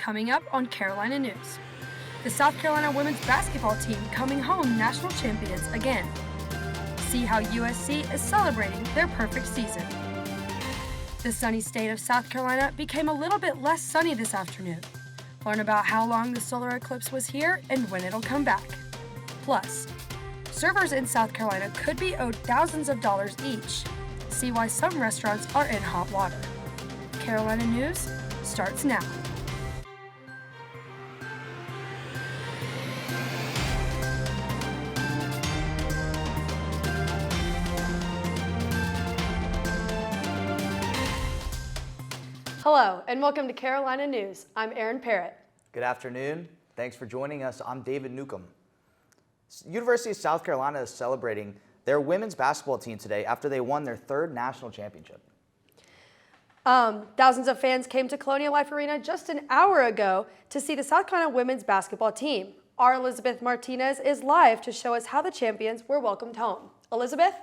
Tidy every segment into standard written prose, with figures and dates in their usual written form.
coming up on Carolina News. The South Carolina women's basketball team coming home national champions again. See how USC is celebrating their perfect season. The sunny state of South Carolina became a little bit less sunny this afternoon. Learn about how long the solar eclipse was here and when it'll come back. Plus, servers in South Carolina could be owed thousands of dollars each. See why some restaurants are in hot water. Carolina News starts now. Hello, and welcome to Carolina News. I'm Erin Parrott. Good afternoon. Thanks for joining us. I'm David Newcomb. University of South Carolina is celebrating their women's basketball team today after they won their third national championship. Thousands of fans came to Colonial Life Arena just an hour ago to see the South Carolina women's basketball team. Our Elizabeth Martinez is live to show us how the champions were welcomed home. Elizabeth?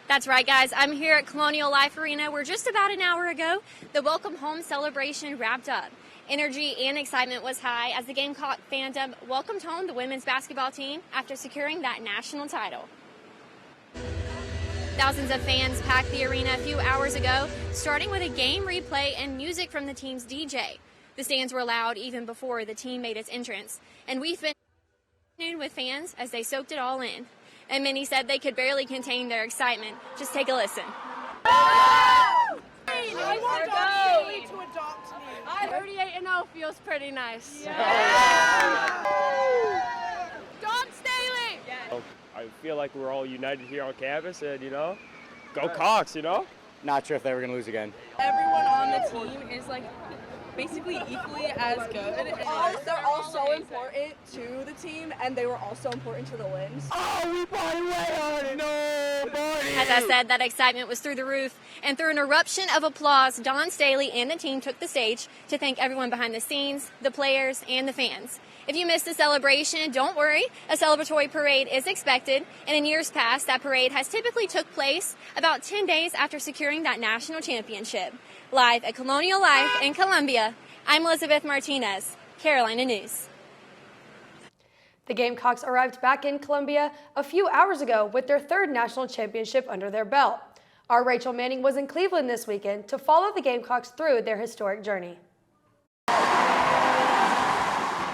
That's right, guys. I'm here at Colonial Life Arena where just about an hour ago, the Welcome Home celebration wrapped up. Energy and excitement was high as the Gamecock fandom welcomed home the women's basketball team after securing that national title. Thousands of fans packed the arena a few hours ago, starting with a game replay and music from the team's DJ. The stands were loud even before the team made its entrance, and we've been with fans as they soaked it all in. And many said they could barely contain their excitement. Just take a listen. I want Dawn Staley to adopt me. 38-0 feels pretty nice. Yeah. Dawn Staley! Yes. I feel like we're all united here on campus and, go Cox, Not sure if they were going to lose again. Everyone on the team is basically equally as good. They're all so important to the team, and they were also important to the wins. Oh, we party way hard. Nobody. As I said, that excitement was through the roof, and through an eruption of applause, Dawn Staley and the team took the stage to thank everyone behind the scenes, the players, and the fans. If you missed the celebration, don't worry. A celebratory parade is expected, and in years past, that parade has typically took place about 10 days after securing that national championship. Live at Colonial Life in Columbia, I'm Elizabeth Martinez, Carolina News. The Gamecocks arrived back in Columbia a few hours ago with their third national championship under their belt. Our Rachel Manning was in Cleveland this weekend to follow the Gamecocks through their historic journey.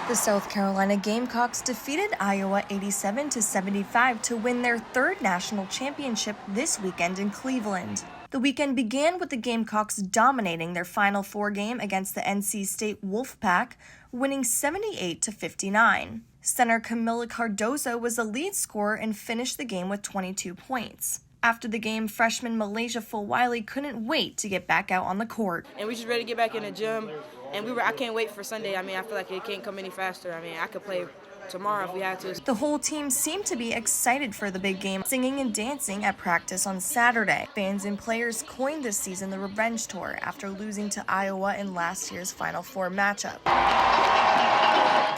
The South Carolina Gamecocks defeated Iowa 87-75 to win their third national championship this weekend in Cleveland. The weekend began with the Gamecocks dominating their Final Four game against the NC State Wolfpack, winning 78-59. Center Camila Cardozo was the lead scorer and finished the game with 22 points. After the game, freshman Malaysia Fulwiley couldn't wait to get back out on the court. And we just ready to get back in the gym, and I can't wait for Sunday. I feel like it can't come any faster. I could play tomorrow if we had to. The whole team seemed to be excited for the big game, singing and dancing at practice on Saturday. Fans and players coined this season the Revenge Tour after losing to Iowa in last year's Final Four matchup.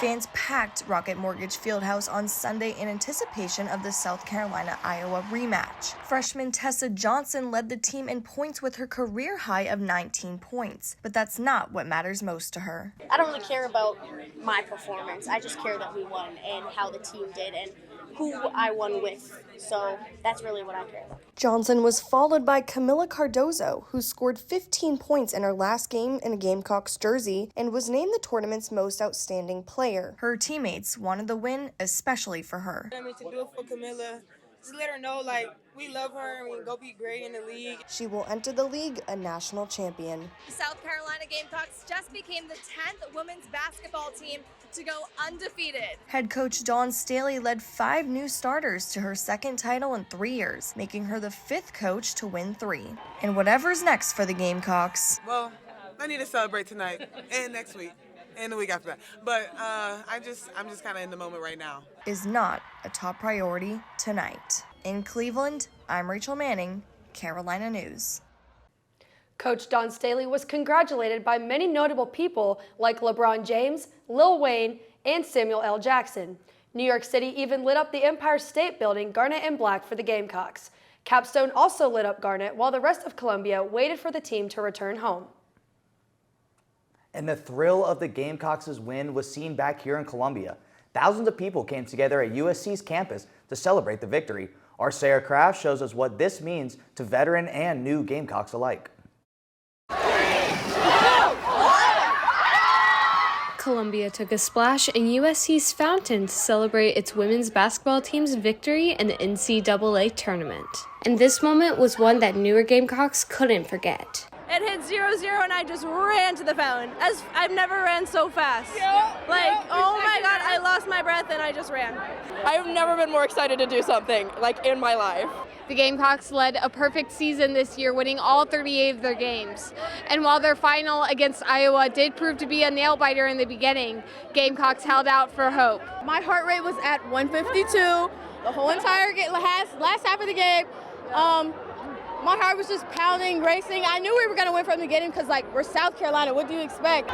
Fans packed Rocket Mortgage Fieldhouse on Sunday in anticipation of the South Carolina-Iowa rematch. Freshman Tessa Johnson led the team in points with her career high of 19 points, but that's not what matters most to her. I don't really care about my performance. I just care that we won and how the team did and who I won with. So that's really what I care about. Johnson was followed by Camila Cardozo, who scored 15 points in her last game in a Gamecocks jersey and was named the tournament's most outstanding player. Her teammates wanted the win, especially for her. To do it for Camila, just let her know, we love her and we can go be great in the league. She will enter the league a national champion. The South Carolina Gamecocks just became the 10th women's basketball team to go undefeated. Head coach Dawn Staley led 5 new starters to her second title in 3 years, making her the 5th coach to win 3. And whatever's next for the Gamecocks. Well, I need to celebrate tonight and next week and the week after that. But I'm just kind of in the moment right now. Is not a top priority tonight. In Cleveland, I'm Rachel Manning, Carolina News. Coach Dawn Staley was congratulated by many notable people like LeBron James, Lil Wayne, and Samuel L. Jackson. New York City even lit up the Empire State Building garnet and black for the Gamecocks. Capstone also lit up garnet while the rest of Columbia waited for the team to return home. And the thrill of the Gamecocks' win was seen back here in Columbia. Thousands of people came together at USC's campus to celebrate the victory. Our Sarah Kraft shows us what this means to veteran and new Gamecocks alike. Columbia took a splash in USC's fountain to celebrate its women's basketball team's victory in the NCAA tournament. And this moment was one that newer Gamecocks couldn't forget. It hit 0-0 and I just ran to the fountain. As I've never ran so fast. Oh my God, I lost my breath and I just ran. I've never been more excited to do something like in my life. The Gamecocks led a perfect season this year, winning all 38 of their games. And while their final against Iowa did prove to be a nail-biter in the beginning, Gamecocks held out for hope. My heart rate was at 152 the whole entire last half of the game. My heart was just pounding, racing. I knew we were going to win from the beginning because, we're South Carolina. What do you expect?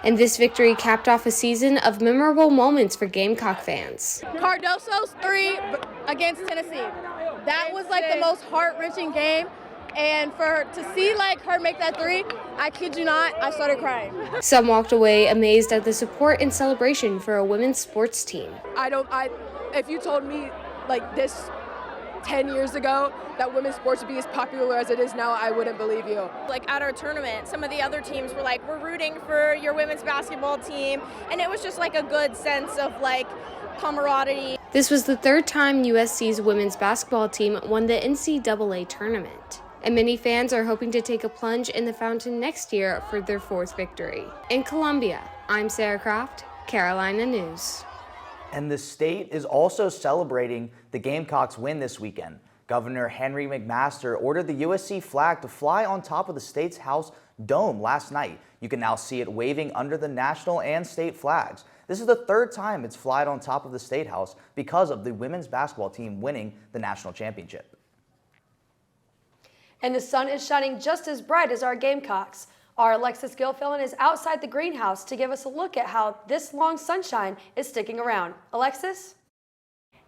And this victory capped off a season of memorable moments for Gamecock fans. Cardoso's 3 against Tennessee. That was, the most heart-wrenching game. And to see, her make that 3, I kid you not, I started crying. Some walked away amazed at the support and celebration for a women's sports team. If you told me, this 10 years ago that women's sports would be as popular as it is now, I wouldn't believe you. At our tournament, some of the other teams were we're rooting for your women's basketball team, and it was just a good sense of camaraderie. This was the third time USC's women's basketball team won the NCAA tournament. And many fans are hoping to take a plunge in the fountain next year for their 4th victory. In Columbia, I'm Sarah Kraft, Carolina News. And the state is also celebrating the Gamecocks' win this weekend. Governor Henry McMaster ordered the USC flag to fly on top of the state's House dome last night. You can now see it waving under the national and state flags. This is the 3rd time it's flied on top of the State House because of the women's basketball team winning the national championship. And the sun is shining just as bright as our Gamecocks. Our Alexis Gilfillan is outside the greenhouse to give us a look at how this long sunshine is sticking around. Alexis?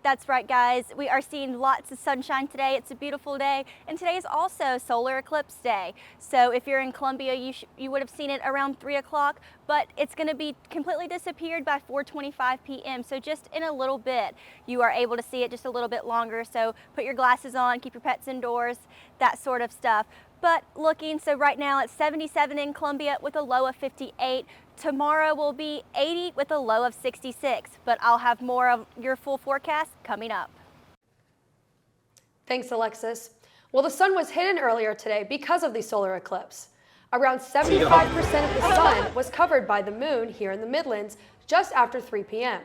That's right, guys. We are seeing lots of sunshine today. It's a beautiful day, and today is also solar eclipse day. So if you're in Columbia, you would have seen it around 3 o'clock, but it's going to be completely disappeared by 4:25 p.m. So just in a little bit, you are able to see it just a little bit longer. So put your glasses on, keep your pets indoors, that sort of stuff. But so right now it's 77 in Columbia with a low of 58. Tomorrow will be 80 with a low of 66, but I'll have more of your full forecast coming up. Thanks, Alexis. Well, the sun was hidden earlier today because of the solar eclipse. Around 75% of the sun was covered by the moon here in the Midlands just after 3 p.m.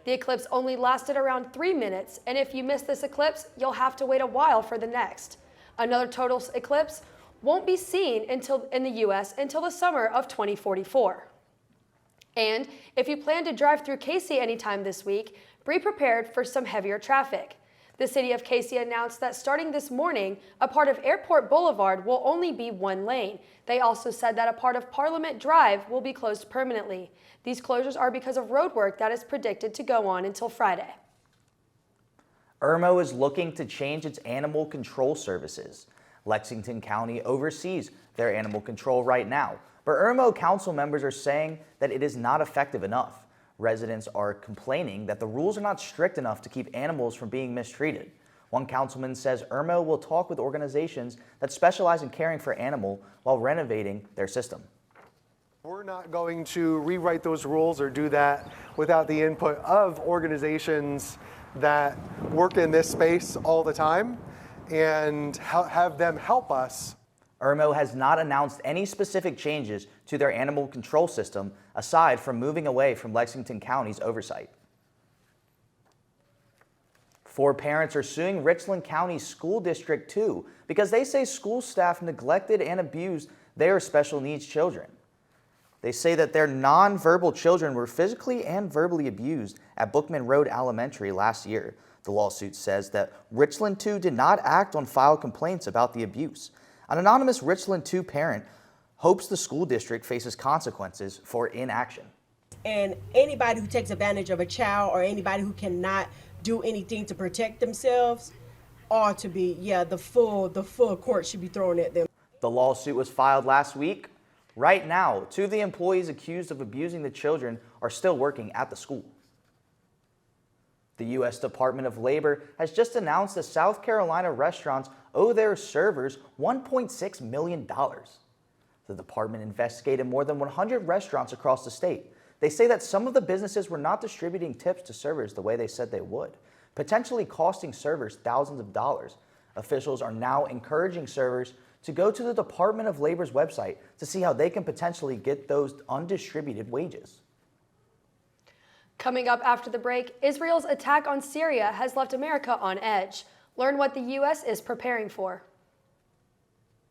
The eclipse only lasted around 3 minutes, and if you miss this eclipse, you'll have to wait a while for the next. Another total eclipse won't be seen in the U.S. until the summer of 2044. And if you plan to drive through Casey anytime this week, be prepared for some heavier traffic. The city of Casey announced that starting this morning, a part of Airport Boulevard will only be 1 lane. They also said that a part of Parliament Drive will be closed permanently. These closures are because of road work that is predicted to go on until Friday. Irmo is looking to change its animal control services. Lexington County oversees their animal control right now, but Irmo council members are saying that it is not effective enough. Residents are complaining that the rules are not strict enough to keep animals from being mistreated. One councilman says Irmo will talk with organizations that specialize in caring for animals while renovating their system. We're not going to rewrite those rules or do that without the input of organizations that work in this space all the time and have them help us. Irmo has not announced any specific changes to their animal control system aside from moving away from Lexington County's oversight. 4 parents are suing Richland County School District 2 because they say school staff neglected and abused their special needs children. They say that their nonverbal children were physically and verbally abused at Bookman Road Elementary last year. The lawsuit says that Richland 2 did not act on filed complaints about the abuse. An anonymous Richland 2 parent hopes the school district faces consequences for inaction. And anybody who takes advantage of a child or anybody who cannot do anything to protect themselves ought to be, the full court should be thrown at them. The lawsuit was filed last week. Right now, 2 of the employees accused of abusing the children are still working at the school. The U.S. Department of Labor has just announced that South Carolina restaurants owe their servers $1.6 million. The department investigated more than 100 restaurants across the state. They say that some of the businesses were not distributing tips to servers the way they said they would, potentially costing servers thousands of dollars. Officials are now encouraging servers to go to the Department of Labor's website to see how they can potentially get those undistributed wages. Coming up after the break, Israel's attack on Syria has left America on edge. Learn what the U.S. is preparing for.